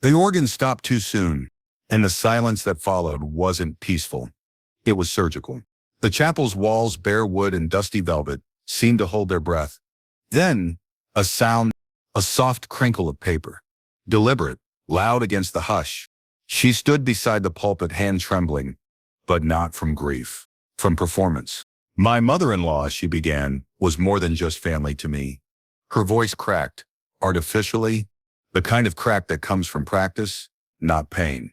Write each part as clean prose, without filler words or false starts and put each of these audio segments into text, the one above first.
The organ stopped too soon, and the silence that followed wasn't peaceful. It was surgical. The chapel's walls, bare wood and dusty velvet, seemed to hold their breath. Then, a sound, a soft crinkle of paper. Deliberate, loud against the hush. She stood beside the pulpit, hand trembling, but not from grief, from performance. My mother-in-law, she began, was more than just family to me. Her voice cracked, artificially, the kind of crack that comes from practice, not pain.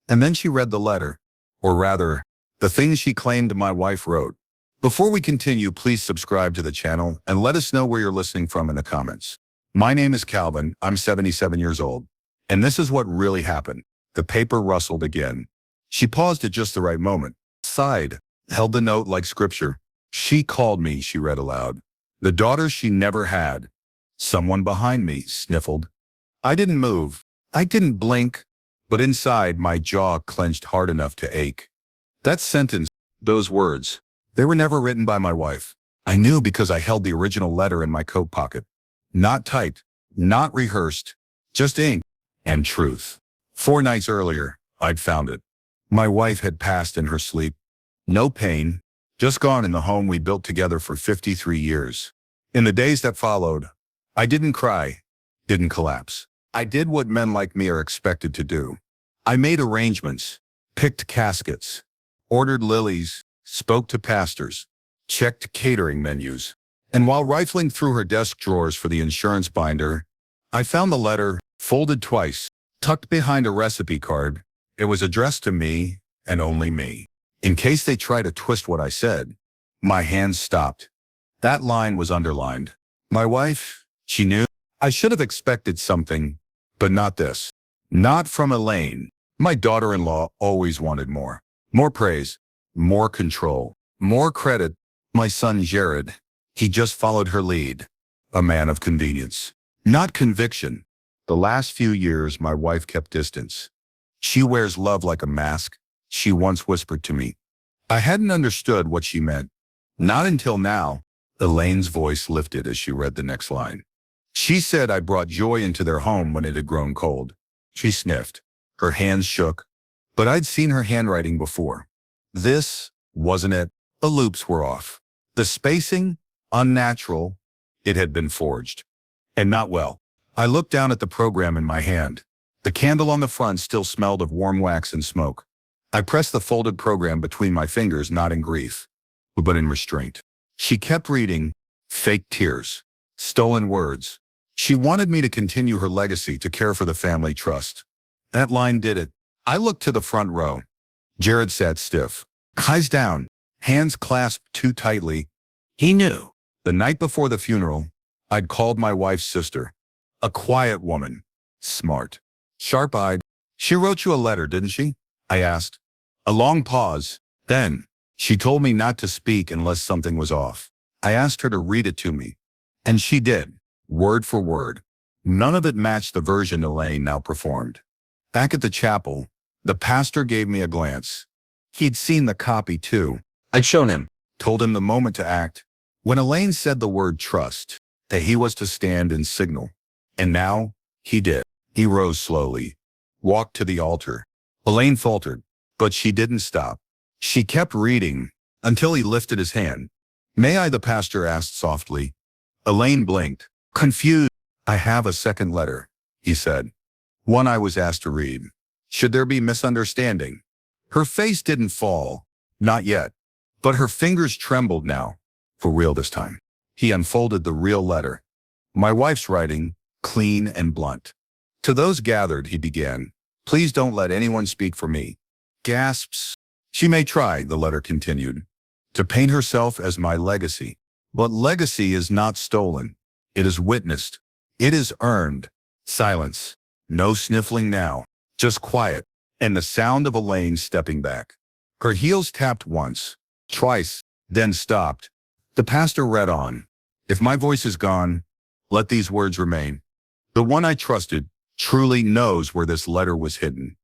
And then she read the letter, or rather, the things she claimed my wife wrote. Before we continue, please subscribe to the channel and let us know where you're listening from in the comments. My name is Calvin, I'm 77 years old, and this is what really happened. The paper rustled again. She paused at just the right moment, sighed, held the note like scripture. She called me, she read aloud. The daughter she never had. Someone behind me sniffled. I didn't move. I didn't blink, but inside my jaw clenched hard enough to ache. That sentence, those words, they were never written by my wife. I knew because I held the original letter in my coat pocket. Not typed, not rehearsed, just ink and truth. 4 nights earlier, I'd found it. My wife had passed in her sleep. No pain, just gone in the home we built together for 53 years. In the days that followed, I didn't cry, didn't collapse. I did what men like me are expected to do. I made arrangements, picked caskets, ordered lilies, spoke to pastors, checked catering menus. And while rifling through her desk drawers for the insurance binder, I found the letter, folded twice, tucked behind a recipe card. It was addressed to me and only me. In case they try to twist what I said, my hands stopped. That line was underlined. My wife, she knew. I should have expected something, but not this. Not from Elaine. My daughter-in-law always wanted more. More praise, more control, more credit. My son Jared, he just followed her lead. A man of convenience, not conviction. The last few years, my wife kept distance. She wears love like a mask, she once whispered to me. I hadn't understood what she meant. Not until now. Elaine's voice lifted as she read the next line. She said I brought joy into their home when it had grown cold. She sniffed. Her hands shook. But I'd seen her handwriting before. This wasn't it. The loops were off. The spacing, unnatural. It had been forged. And not well. I looked down at the program in my hand. The candle on the front still smelled of warm wax and smoke. I pressed the folded program between my fingers, not in grief, but in restraint. She kept reading, fake tears, stolen words. She wanted me to continue her legacy, to care for the family trust. That line did it. I looked to the front row. Jared sat stiff, eyes down, hands clasped too tightly. He knew. The night before the funeral, I'd called my wife's sister. A quiet woman, smart, sharp-eyed. She wrote you a letter, didn't she? I asked. A long pause. Then, she told me not to speak unless something was off. I asked her to read it to me. And she did, word for word. None of it matched the version Elaine now performed. Back at the chapel, the pastor gave me a glance. He'd seen the copy too. I'd shown him, told him the moment to act. When Elaine said the word trust, that he was to stand and signal. And now, he did. He rose slowly, walked to the altar. Elaine faltered, but she didn't stop. She kept reading until he lifted his hand. May I? The pastor asked softly. Elaine blinked, confused. I have a second letter, he said. One I was asked to read. Should there be misunderstanding? Her face didn't fall, not yet, but her fingers trembled now, for real this time. He unfolded the real letter. My wife's writing, clean and blunt. To those gathered, he began, please don't let anyone speak for me. Gasps. She may try, the letter continued, to paint herself as my legacy. But legacy is not stolen. It is witnessed. It is earned. Silence. No sniffling now. Just quiet. And the sound of Elaine stepping back. Her heels tapped once, twice, then stopped. The pastor read on. If my voice is gone, let these words remain. The one I trusted truly knows where this letter was hidden.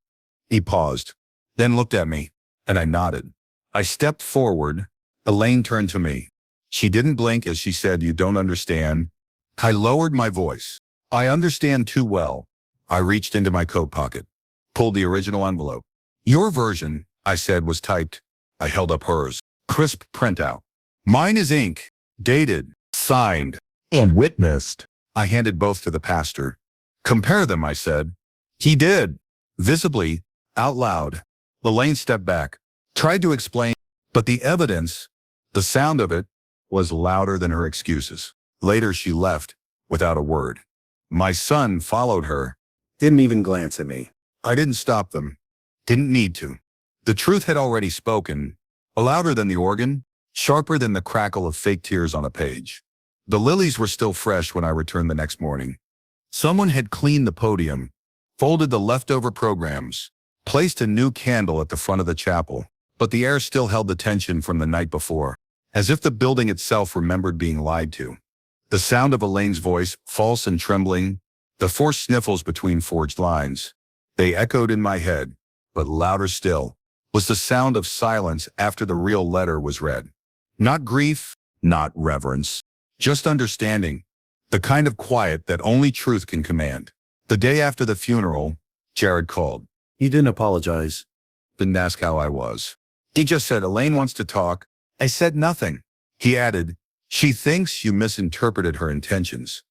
He paused, then looked at me, and I nodded. I stepped forward. Elaine turned to me. She didn't blink as she said, you don't understand. I lowered my voice. I understand too well. I reached into my coat pocket, pulled the original envelope. Your version, I said, was typed. I held up hers. Crisp printout. Mine is ink, dated, signed, and witnessed. I handed both to the pastor. Compare them, I said. He did, visibly, out loud. Elaine stepped back, tried to explain, but the evidence, the sound of it, was louder than her excuses. Later she left, without a word. My son followed her, didn't even glance at me. I didn't stop them. Didn't need to. The truth had already spoken, louder than the organ, sharper than the crackle of fake tears on a page. The lilies were still fresh when I returned the next morning. Someone had cleaned the podium, folded the leftover programs, placed a new candle at the front of the chapel, but the air still held the tension from the night before, as if the building itself remembered being lied to. The sound of Elaine's voice, false and trembling, the forced sniffles between forged lines, they echoed in my head, but louder still was the sound of silence after the real letter was read. Not grief, not reverence, just understanding, the kind of quiet that only truth can command. The day after the funeral, Jared called. He didn't apologize. Didn't ask how I was. He just said, Elaine wants to talk. I said nothing. He added, she thinks you misinterpreted her intentions.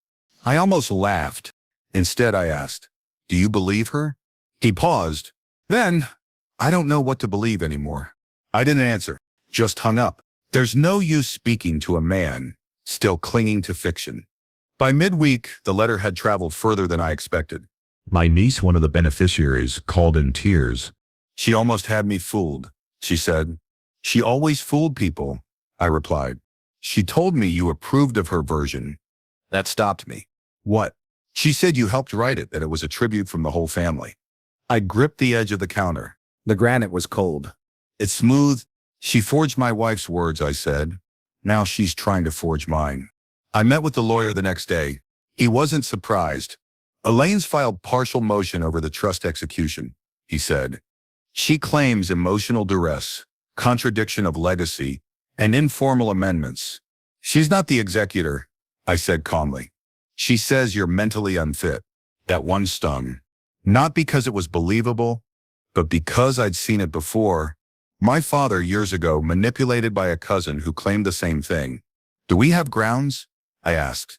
I almost laughed. Instead, I asked, do you believe her? He paused. Then, I don't know what to believe anymore. I didn't answer, just hung up. There's no use speaking to a man still clinging to fiction. By midweek, the letter had traveled further than I expected. My niece, one of the beneficiaries, called in tears. She almost had me fooled, she said. She always fooled people, I replied. She told me you approved of her version. That stopped me. What? She said you helped write it, that it was a tribute from the whole family. I gripped the edge of the counter. The granite was cold. It's smooth. She forged my wife's words, I said. Now she's trying to forge mine. I met with the lawyer the next day. He wasn't surprised. Elaine's filed partial motion over the trust execution, he said. She claims emotional duress, contradiction of legacy, and informal amendments. She's not the executor, I said calmly. She says you're mentally unfit. That one stung. Not because it was believable, but because I'd seen it before. My father, years ago, manipulated by a cousin who claimed the same thing. Do we have grounds? I asked.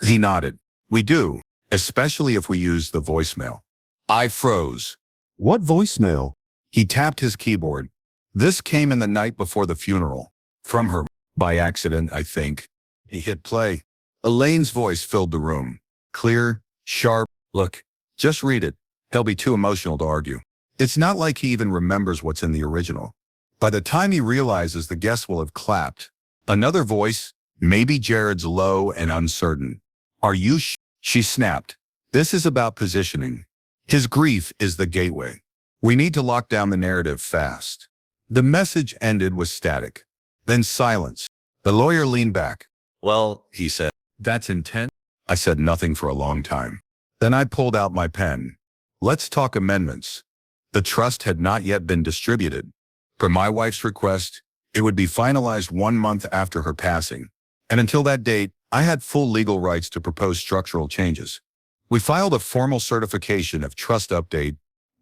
He nodded. We do, especially if we use the voicemail. I froze. What voicemail? He tapped his keyboard. This came in the night before the funeral. From her, by accident, I think. He hit play. Elaine's voice filled the room. Clear, sharp. Look, just read it. He'll be too emotional to argue. It's not like he even remembers what's in the original. By the time he realizes, the guests will have clapped. Another voice, maybe Jared's, low and uncertain. Are you She snapped. This is about positioning. His grief is the gateway. We need to lock down the narrative fast. The message ended with static. Then silence. The lawyer leaned back. Well, he said, that's intent. I said nothing for a long time. Then I pulled out my pen. Let's talk amendments. The trust had not yet been distributed. Per my wife's request, it would be finalized 1 month after her passing. And until that date, I had full legal rights to propose structural changes. We filed a formal certification of trust update,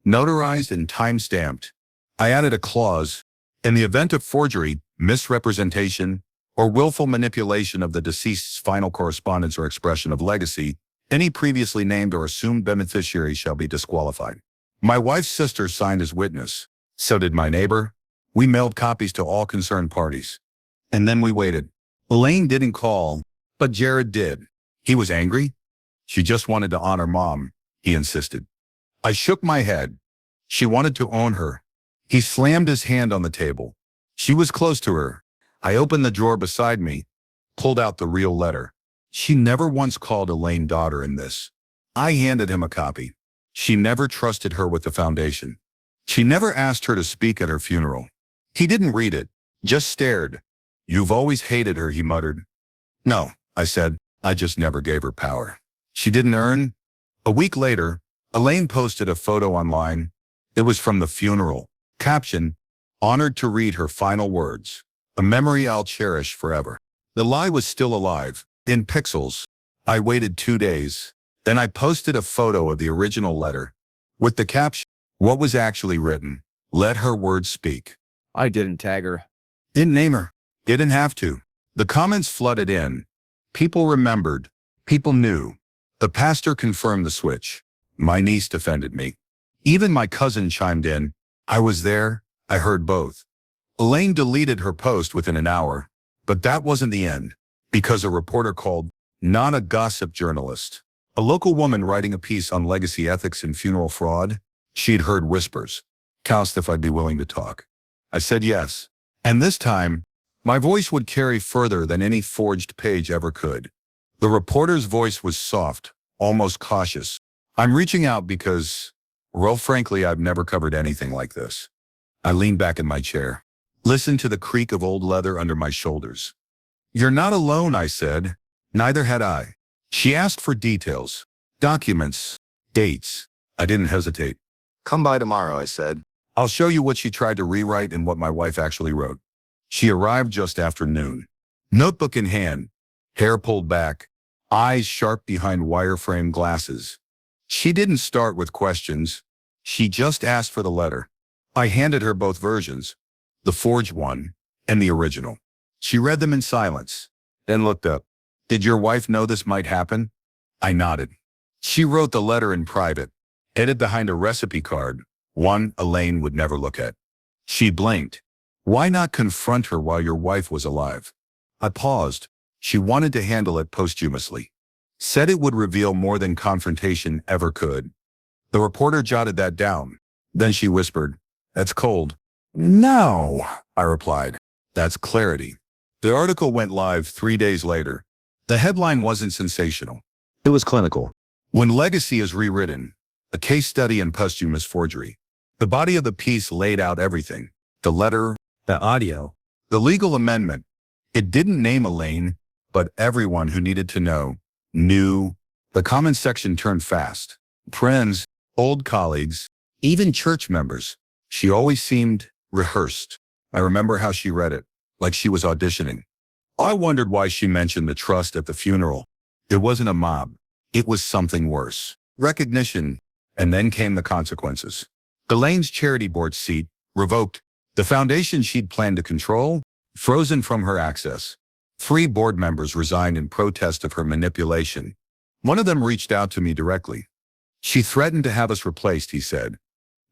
notarized and time-stamped. I added a clause, in the event of forgery, misrepresentation, or willful manipulation of the deceased's final correspondence or expression of legacy, any previously named or assumed beneficiary shall be disqualified. My wife's sister signed as witness. So did my neighbor. We mailed copies to all concerned parties. And then we waited. Elaine didn't call, but Jared did. He was angry. She just wanted to honor Mom, he insisted. I shook my head. She wanted to own her. He slammed his hand on the table. She was close to her. I opened the drawer beside me, pulled out the real letter. She never once called Elaine daughter in this. I handed him a copy. She never trusted her with the foundation. She never asked her to speak at her funeral. He didn't read it, just stared. You've always hated her, he muttered. No, I said, I just never gave her power. She didn't earn. A week later, Elaine posted a photo online. It was from the funeral. Caption, honored to read her final words. A memory I'll cherish forever. The lie was still alive, in pixels. I waited 2 days. Then I posted a photo of the original letter with the caption, what was actually written. Let her words speak. I didn't tag her. Didn't name her. Didn't have to. The comments flooded in. People remembered. People knew. The pastor confirmed the switch. My niece defended me. Even my cousin chimed in. I was there. I heard both. Elaine deleted her post within an hour. But that wasn't the end. Because a reporter called, not a gossip journalist, a local woman writing a piece on legacy ethics and funeral fraud, she'd heard whispers. Asked if I'd be willing to talk. I said yes. And this time, my voice would carry further than any forged page ever could. The reporter's voice was soft, almost cautious. I'm reaching out because, well, frankly, I've never covered anything like this. I leaned back in my chair, listened to the creak of old leather under my shoulders. You're not alone, I said. Neither had I. She asked for details, documents, dates. I didn't hesitate. Come by tomorrow, I said. I'll show you what she tried to rewrite and what my wife actually wrote. She arrived just after noon. Notebook in hand, hair pulled back, eyes sharp behind wireframe glasses. She didn't start with questions. She just asked for the letter. I handed her both versions, the forged one and the original. She read them in silence, then looked up. Did your wife know this might happen? I nodded. She wrote the letter in private, hid behind a recipe card, one Elaine would never look at. She blinked. Why not confront her while your wife was alive? I paused. She wanted to handle it posthumously. Said it would reveal more than confrontation ever could. The reporter jotted that down. Then she whispered, that's cold. No, I replied. That's clarity. The article went live 3 days later. The headline wasn't sensational. It was clinical. When legacy is rewritten, a case study in posthumous forgery. The body of the piece laid out everything. The letter, the audio, the legal amendment. It didn't name Elaine, but everyone who needed to know knew. The comment section turned fast. Friends, old colleagues, even church members. She always seemed rehearsed. I remember how she read it, like she was auditioning. I wondered why she mentioned the trust at the funeral. It wasn't a mob. It was something worse. Recognition. And then came the consequences. Elaine's charity board seat, revoked. The foundation she'd planned to control, frozen from her access. 3 board members resigned in protest of her manipulation. One of them reached out to me directly. She threatened to have us replaced, he said.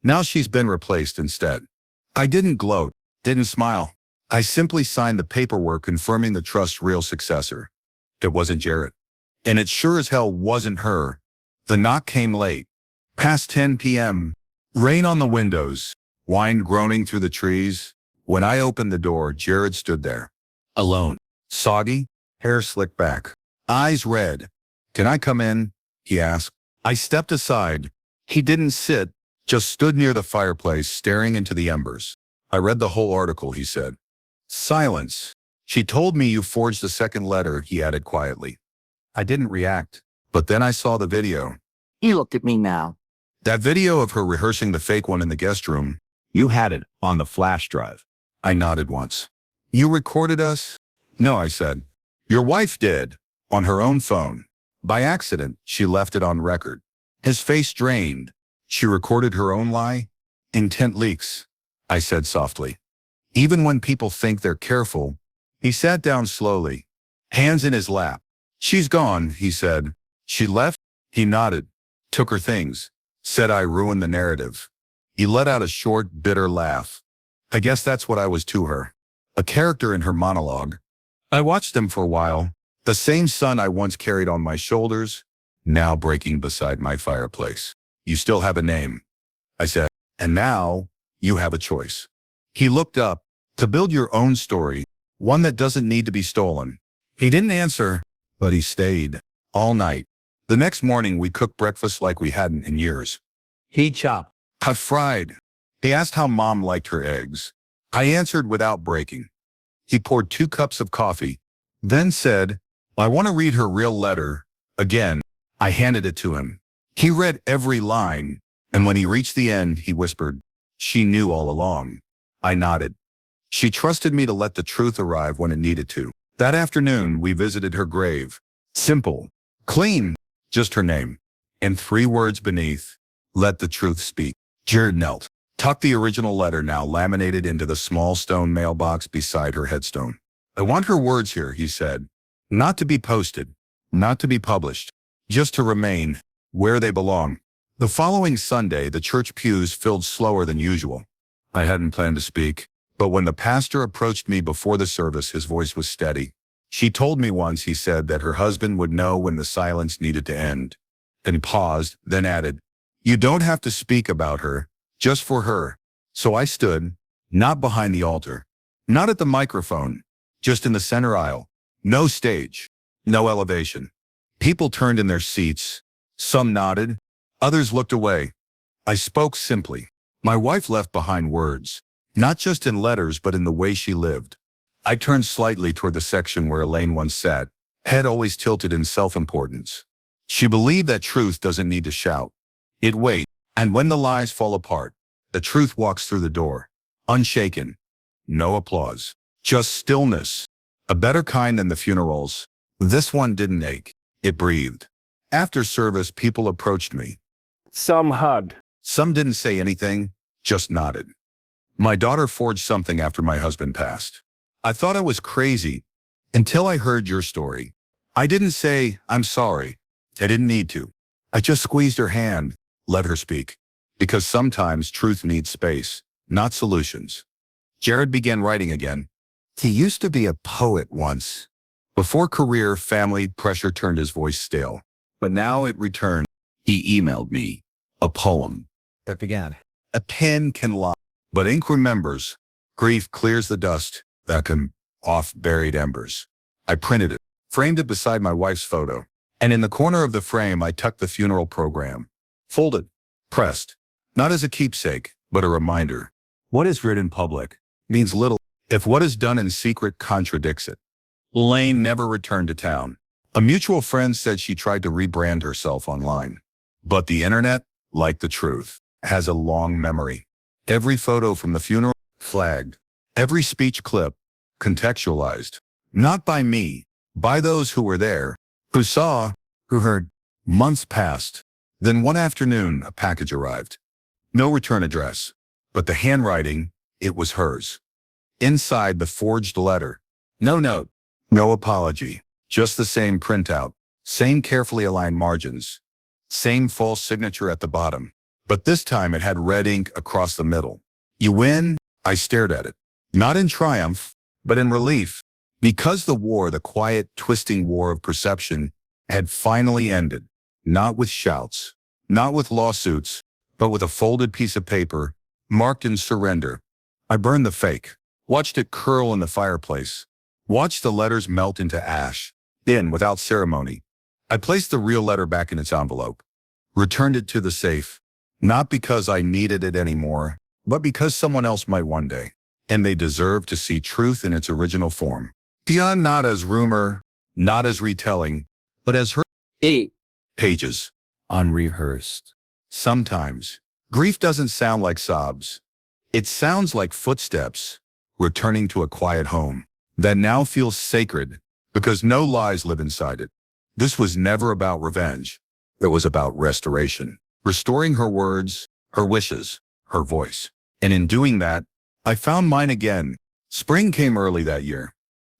Now she's been replaced instead. I didn't gloat, didn't smile. I simply signed the paperwork confirming the trust's real successor. It wasn't Jarrett. And it sure as hell wasn't her. The knock came late. Past 10 p.m. Rain on the windows, wind groaning through the trees. When I opened the door, Jared stood there. Alone. Soggy, hair slicked back, eyes red. Can I come in? He asked. I stepped aside. He didn't sit, just stood near the fireplace staring into the embers. I read the whole article, he said. Silence. She told me you forged a second letter, he added quietly. I didn't react, but then I saw the video. He looked at me now. That video of her rehearsing the fake one in the guest room. You had it on the flash drive. I nodded once. You recorded us? No, I said. Your wife did, on her own phone. By accident, she left it on record. His face drained. She recorded her own lie? Intent leaks, I said softly. Even when people think they're careful. He sat down slowly, hands in his lap. She's gone, he said. She left? He nodded, took her things, said I ruined the narrative. He let out a short, bitter laugh. I guess that's what I was to her. A character in her monologue. I watched him for a while. The same son I once carried on my shoulders, now breaking beside my fireplace. You still have a name, I said, and now you have a choice. He looked up. To build your own story, one that doesn't need to be stolen. He didn't answer, but he stayed all night. The next morning we cooked breakfast like we hadn't in years. He chopped. I fried. He asked how Mom liked her eggs. I answered without breaking. He poured 2 cups of coffee, then said, I want to read her real letter. Again, I handed it to him. He read every line, and when he reached the end, he whispered, she knew all along. I nodded. She trusted me to let the truth arrive when it needed to. That afternoon, we visited her grave. Simple, clean, just her name. And 3 words beneath, let the truth speak. Jared knelt, tucked the original letter now laminated into the small stone mailbox beside her headstone. I want her words here, he said. Not to be posted, not to be published, just to remain where they belong. The following Sunday, the church pews filled slower than usual. I hadn't planned to speak, but when the pastor approached me before the service, his voice was steady. She told me once, he said, that her husband would know when the silence needed to end. Then paused, then added, you don't have to speak about her, just for her. So I stood, not behind the altar, not at the microphone, just in the center aisle. No stage, no elevation. People turned in their seats. Some nodded, others looked away. I spoke simply. My wife left behind words, not just in letters but in the way she lived. I turned slightly toward the section where Elaine once sat, head always tilted in self-importance. She believed that truth doesn't need to shout. It waits, and when the lies fall apart, the truth walks through the door, unshaken. No applause, just stillness. A better kind than the funerals. This one didn't ache, it breathed. After service, people approached me. Some hugged. Some didn't say anything, just nodded. My daughter forged something after my husband passed. I thought I was crazy until I heard your story. I didn't say, I'm sorry. I didn't need to. I just squeezed her hand, let her speak. Because sometimes truth needs space, not solutions. Jared began writing again. He used to be a poet once. Before career, family, pressure turned his voice stale. But now it returned. He emailed me a poem. It began. A pen can lie, but ink remembers. Grief clears the dust that can off buried embers. I printed it, framed it beside my wife's photo, and in the corner of the frame I tucked the funeral program. Folded, pressed, not as a keepsake, but a reminder. What is written in public means little if what is done in secret contradicts it. Lane never returned to town. A mutual friend said she tried to rebrand herself online. But the internet, like the truth, has a long memory. Every photo from the funeral, flagged. Every speech clip, contextualized. Not by me, by those who were there, who saw, who heard. Months passed. Then one afternoon, a package arrived. No return address, but the handwriting, it was hers. Inside the forged letter. No note, no apology, just the same printout, same carefully aligned margins, same false signature at the bottom. But this time it had red ink across the middle. You win? I stared at it. Not in triumph, but in relief. Because the war, the quiet, twisting war of perception, had finally ended. Not with shouts, not with lawsuits, but with a folded piece of paper, marked in surrender. I burned the fake, watched it curl in the fireplace, watched the letters melt into ash. Then, without ceremony, I placed the real letter back in its envelope, returned it to the safe, not because I needed it anymore, but because someone else might one day, and they deserve to see truth in its original form. Beyond, not as rumor, not as retelling, but as her 8 pages. Unrehearsed. Sometimes, grief doesn't sound like sobs. It sounds like footsteps, returning to a quiet home that now feels sacred because no lies live inside it. This was never about revenge. It was about restoration, restoring her words, her wishes, her voice. And in doing that, I found mine again. Spring came early that year.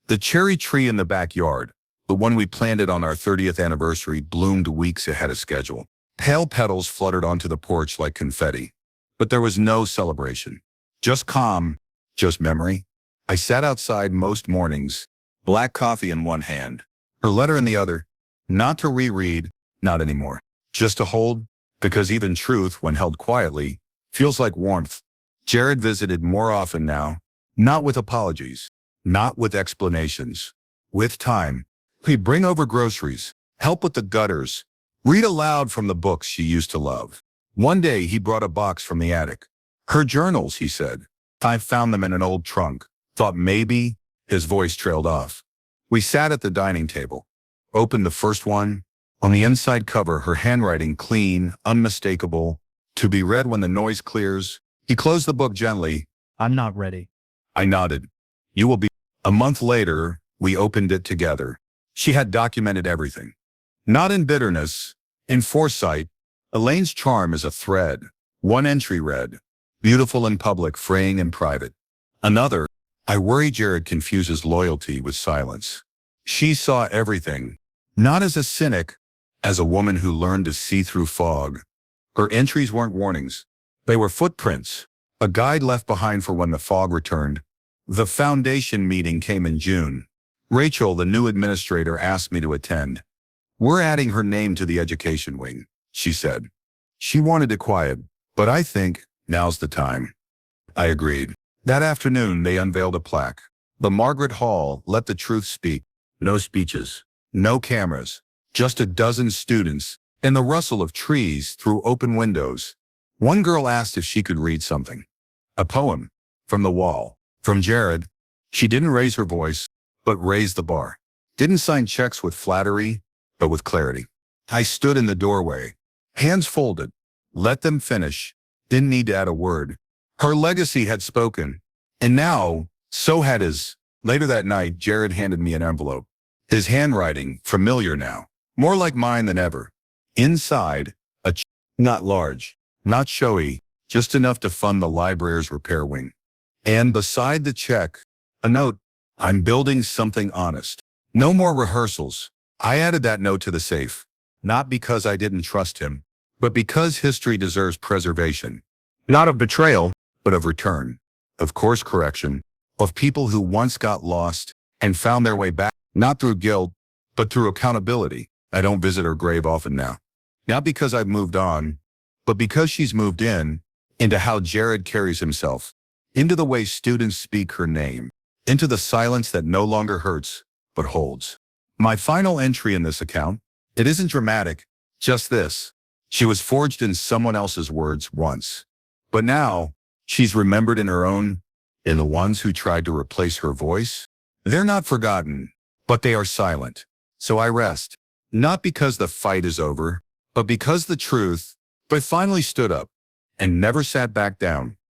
The cherry tree in the backyard, the one we planted on our 30th anniversary, bloomed weeks ahead of schedule. Pale petals fluttered onto the porch like confetti. But there was no celebration. Just calm, just memory. I sat outside most mornings, black coffee in one hand, her letter in the other. Not to reread, not anymore. Just to hold, because even truth, when held quietly, feels like warmth. Jared visited more often now, not with apologies, not with explanations. With time, he'd bring over groceries, help with the gutters, read aloud from the books she used to love. One day he brought a box from the attic. Her journals, he said. I found them in an old trunk. Thought maybe. His voice trailed off. We sat at the dining table. Opened the first one. On the inside cover, her handwriting clean, unmistakable, to be read when the noise clears. He closed the book gently. I'm not ready. I nodded. You will be. A month later, we opened it together. She had documented everything. Not in bitterness, in foresight, Elaine's charm is a thread. One entry read, beautiful in public, fraying in private. Another, I worry Jared confuses loyalty with silence. She saw everything, not as a cynic, as a woman who learned to see through fog. Her entries weren't warnings. They were footprints, a guide left behind for when the fog returned. The foundation meeting came in June. Rachel, the new administrator, asked me to attend. We're adding her name to the education wing, she said. She wanted it quiet, but I think now's the time. I agreed. That afternoon, they unveiled a plaque. The Margaret Hall, let the truth speak. No speeches, no cameras, just a dozen students and the rustle of trees through open windows. One girl asked if she could read something. A poem. From the wall. From Jared. She didn't raise her voice, but raised the bar. Didn't sign checks with flattery, but with clarity. I stood in the doorway, hands folded. Let them finish. Didn't need to add a word. Her legacy had spoken. And now, so had his. Later that night, Jared handed me an envelope. His handwriting, familiar now. More like mine than ever. Inside, a check. Not large, not showy, just enough to fund the library's repair wing. And beside the check, a note. I'm building something honest. No more rehearsals. I added that note to the safe. Not because I didn't trust him, but because history deserves preservation. Not of betrayal, but of return. Of course correction. Of people who once got lost and found their way back. Not through guilt, but through accountability. I don't visit her grave often now. Not because I've moved on, but because she's moved into how Jared carries himself, into the way students speak her name, into the silence that no longer hurts, but holds. My final entry in this account, it isn't dramatic, just this. She was forged in someone else's words once. But now, she's remembered in her own, in the ones who tried to replace her voice. They're not forgotten, but they are silent. So I rest, not because the fight is over, but because the truth, but finally stood up and never sat back down.